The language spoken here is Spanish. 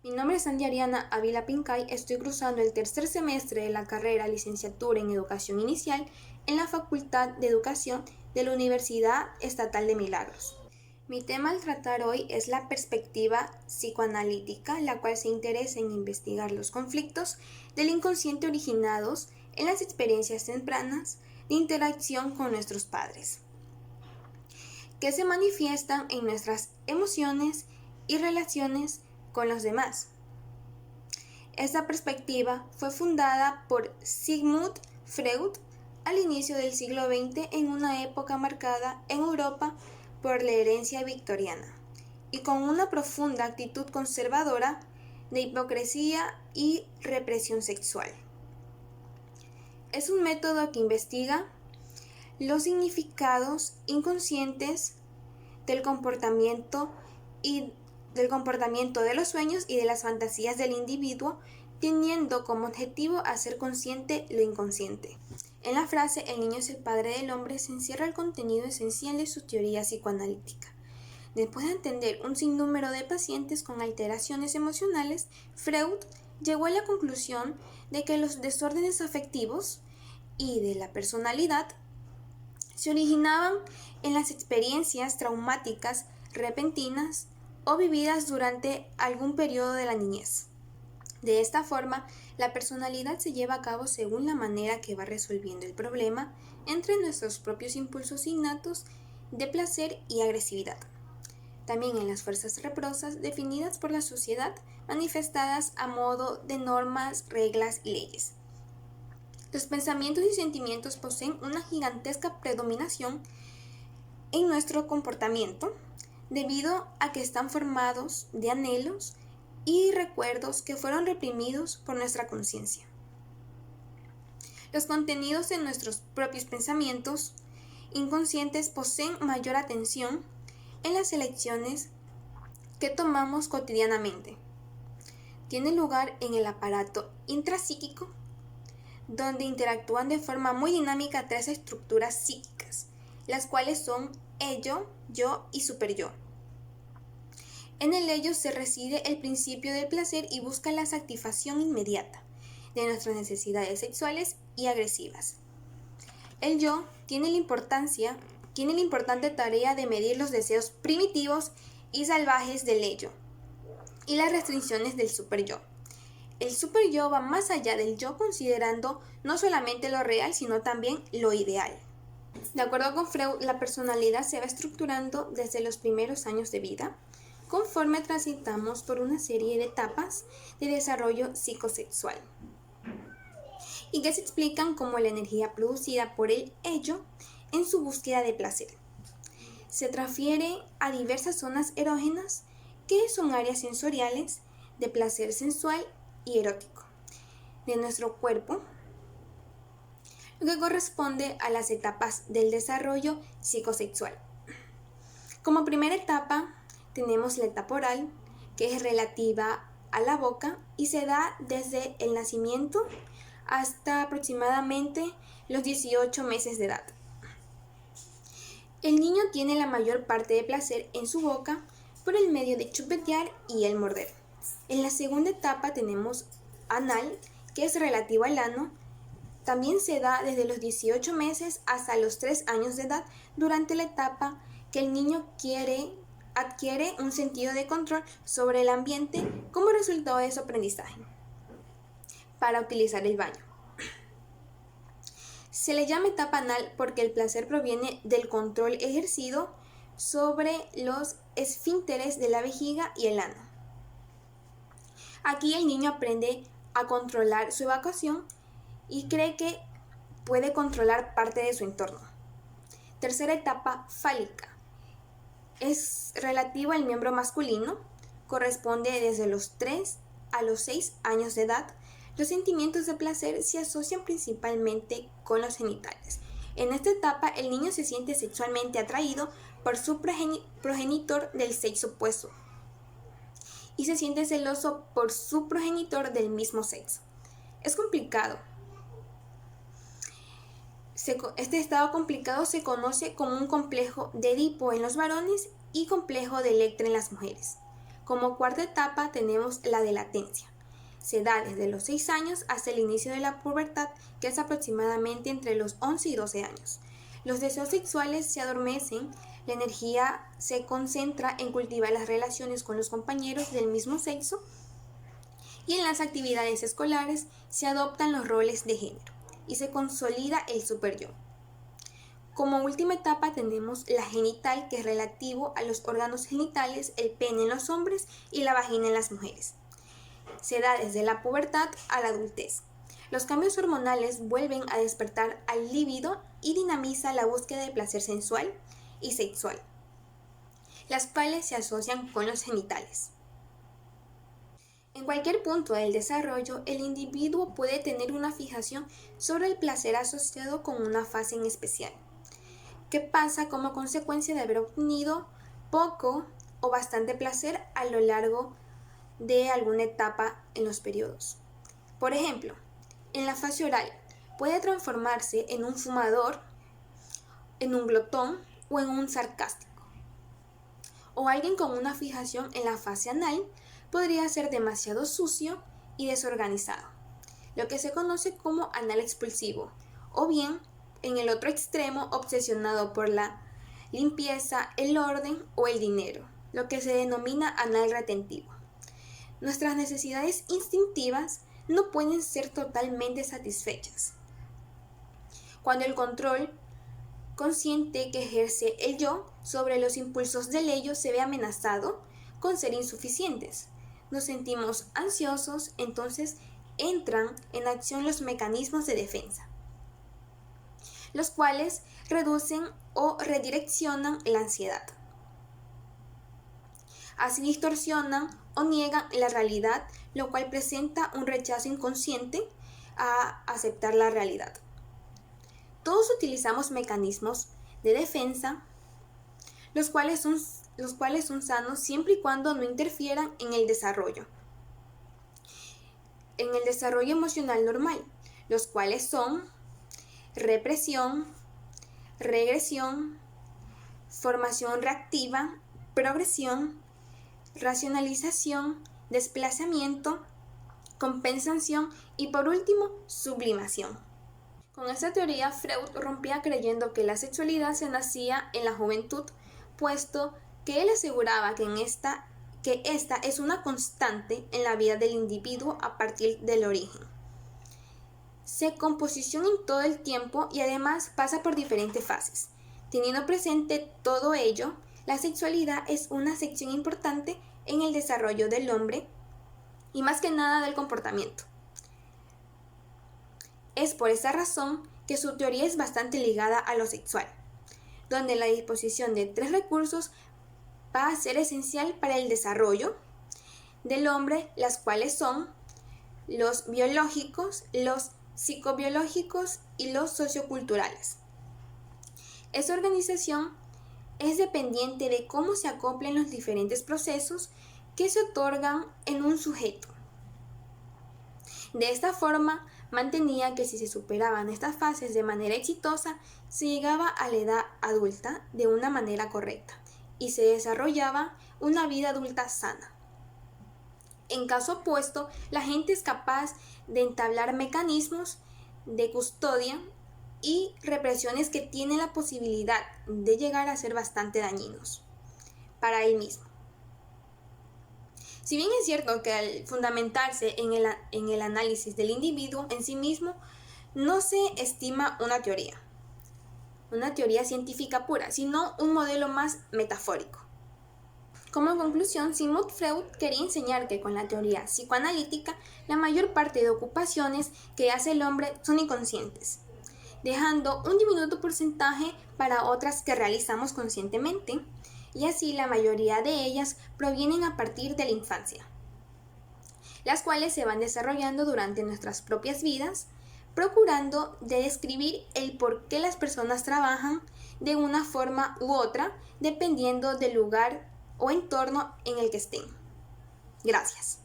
Mi nombre es Sandy Ariana Ávila Pincay, estoy cursando el tercer semestre de la carrera Licenciatura en Educación Inicial en la Facultad de Educación de la Universidad Estatal de Milagros. Mi tema al tratar hoy es la perspectiva psicoanalítica, la cual se interesa en investigar los conflictos del inconsciente originados en las experiencias tempranas de interacción con nuestros padres, que se manifiestan en nuestras emociones y relaciones con los demás. Esta perspectiva fue fundada por Sigmund Freud al inicio del siglo XX en una época marcada en Europa por la herencia victoriana y con una profunda actitud conservadora de hipocresía y represión sexual. Es un método que investiga los significados inconscientes del comportamiento de los sueños y de las fantasías del individuo, teniendo como objetivo hacer consciente lo inconsciente. En la frase "el niño es el padre del hombre" se encierra el contenido esencial de su teoría psicoanalítica. Después de atender un sinnúmero de pacientes con alteraciones emocionales, Freud llegó a la conclusión de que los desórdenes afectivos y de la personalidad se originaban en las experiencias traumáticas repentinas o vividas durante algún periodo de la niñez. De esta forma, la personalidad se lleva a cabo según la manera que va resolviendo el problema entre nuestros propios impulsos innatos de placer y agresividad. También en las fuerzas represas definidas por la sociedad, manifestadas a modo de normas, reglas y leyes. Los pensamientos y sentimientos poseen una gigantesca predominación en nuestro comportamiento debido a que están formados de anhelos y recuerdos que fueron reprimidos por nuestra conciencia. Los contenidos de nuestros propios pensamientos inconscientes poseen mayor atención en las elecciones que tomamos cotidianamente. Tiene lugar en el aparato intrapsíquico, donde interactúan de forma muy dinámica tres estructuras psíquicas, las cuales son ello, yo y superyo. En el ello se reside el principio del placer y busca la satisfacción inmediata de nuestras necesidades sexuales y agresivas. El yo tiene la importante tarea de medir los deseos primitivos y salvajes del ello y las restricciones del superyo. El superyo va más allá del yo, considerando no solamente lo real, sino también lo ideal. De acuerdo con Freud, la personalidad se va estructurando desde los primeros años de vida, conforme transitamos por una serie de etapas de desarrollo psicosexual, y que se explican como la energía producida por el ello en su búsqueda de placer. Se transfiere a diversas zonas erógenas, que son áreas sensoriales de placer sensual y erótico de nuestro cuerpo, lo que corresponde a las etapas del desarrollo psicosexual. Como primera etapa tenemos la etapa oral, que es relativa a la boca y se da desde el nacimiento hasta aproximadamente los 18 meses de edad. El niño tiene la mayor parte de placer en su boca por el medio de chupetear y el morder. En la segunda etapa tenemos anal, que es relativo al ano. También se da desde los 18 meses hasta los 3 años de edad, durante la etapa que el niño adquiere un sentido de control sobre el ambiente como resultado de su aprendizaje para utilizar el baño. Se le llama etapa anal porque el placer proviene del control ejercido sobre los esfínteres de la vejiga y el ano. Aquí el niño aprende a controlar su evacuación y cree que puede controlar parte de su entorno. Tercera etapa, fálica. Es relativo al miembro masculino, corresponde desde los 3 a los 6 años de edad. Los sentimientos de placer se asocian principalmente con los genitales. En esta etapa, el niño se siente sexualmente atraído por su progenitor del sexo opuesto y se siente celoso por su progenitor del mismo sexo. Es complicado. Este estado complicado se conoce como un complejo de Edipo en los varones y complejo de Electra en las mujeres. Como cuarta etapa tenemos la de latencia. Se da desde los 6 años hasta el inicio de la pubertad, que es aproximadamente entre los 11 y 12 años. Los deseos sexuales se adormecen, la energía se concentra en cultivar las relaciones con los compañeros del mismo sexo y en las actividades escolares se adoptan los roles de género y se consolida el superyo. Como última etapa tenemos la genital, que es relativo a los órganos genitales, el pene en los hombres y la vagina en las mujeres. Se da desde la pubertad a la adultez. Los cambios hormonales vuelven a despertar al líbido y dinamiza la búsqueda de placer sensual y sexual, las cuales se asocian con los genitales. En cualquier punto del desarrollo, el individuo puede tener una fijación sobre el placer asociado con una fase en especial, que pasa como consecuencia de haber obtenido poco o bastante placer a lo largo de alguna etapa en los periodos. Por ejemplo, en la fase oral puede transformarse en un fumador, en un glotón o en un sarcástico. O alguien con una fijación en la fase anal podría ser demasiado sucio y desorganizado, lo que se conoce como anal expulsivo, o bien, en el otro extremo, obsesionado por la limpieza, el orden o el dinero, lo que se denomina anal retentivo. Nuestras necesidades instintivas no pueden ser totalmente satisfechas. Cuando el control consciente que ejerce el yo sobre los impulsos del ello se ve amenazado con ser insuficientes, nos sentimos ansiosos, entonces entran en acción los mecanismos de defensa, los cuales reducen o redireccionan la ansiedad. Así distorsionan o niegan la realidad, lo cual presenta un rechazo inconsciente a aceptar la realidad. Todos utilizamos mecanismos de defensa, los cuales son sanos siempre y cuando no interfieran en el desarrollo emocional normal, los cuales son represión, regresión, formación reactiva, progresión, racionalización, desplazamiento, compensación y por último, sublimación. Con esta teoría, Freud rompía creyendo que la sexualidad se nacía en la juventud, puesto que él aseguraba que esta es una constante en la vida del individuo a partir del origen. Se composiciona en todo el tiempo y además pasa por diferentes fases. Teniendo presente todo ello, la sexualidad es una sección importante en el desarrollo del hombre y más que nada del comportamiento. Es por esa razón que su teoría es bastante ligada a lo sexual, donde la disposición de 3 recursos va a ser esencial para el desarrollo del hombre, las cuales son los biológicos, los psicobiológicos y los socioculturales. Esa organización es dependiente de cómo se acoplen los diferentes procesos que se otorgan en un sujeto. De esta forma, mantenía que si se superaban estas fases de manera exitosa, se llegaba a la edad adulta de una manera correcta y se desarrollaba una vida adulta sana. En caso opuesto, la gente es capaz de entablar mecanismos de custodia y represiones que tienen la posibilidad de llegar a ser bastante dañinos para él mismo. Si bien es cierto que al fundamentarse en el análisis del individuo en sí mismo, no se estima una teoría científica pura, sino un modelo más metafórico. Como conclusión, Sigmund Freud quería enseñar que con la teoría psicoanalítica, la mayor parte de ocupaciones que hace el hombre son inconscientes, dejando un diminuto porcentaje para otras que realizamos conscientemente, y así la mayoría de ellas provienen a partir de la infancia, las cuales se van desarrollando durante nuestras propias vidas, procurando de describir el por qué las personas trabajan de una forma u otra, dependiendo del lugar o entorno en el que estén. Gracias.